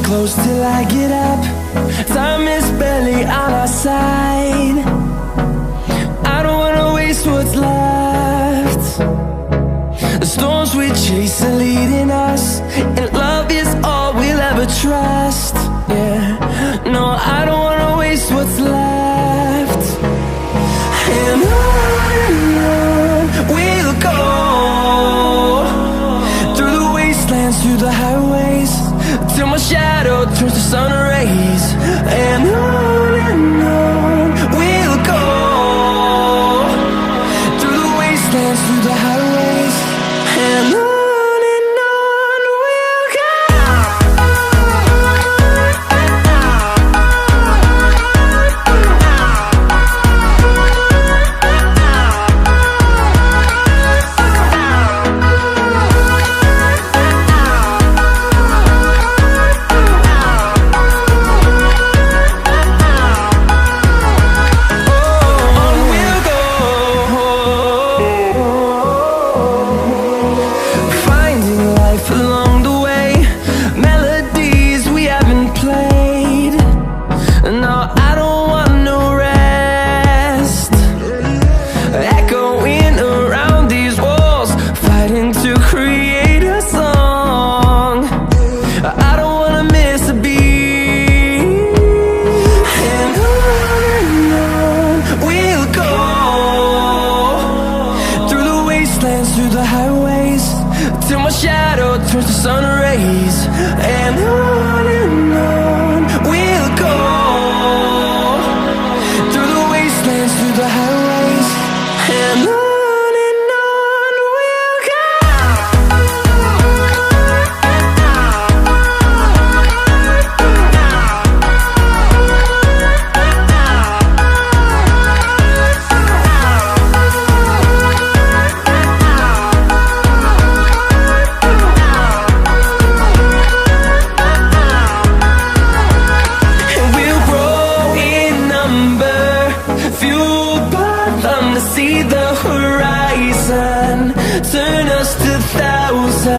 close till I get up. Time is barely on our side. I don't wanna waste what's left. The storms we chase are leading us, and love is all we'll ever trust. Yeah, no, I don't wanna waste what's left. And on we'll go, through the wastelands, through the highways, till my shadow turns to sun rays. And on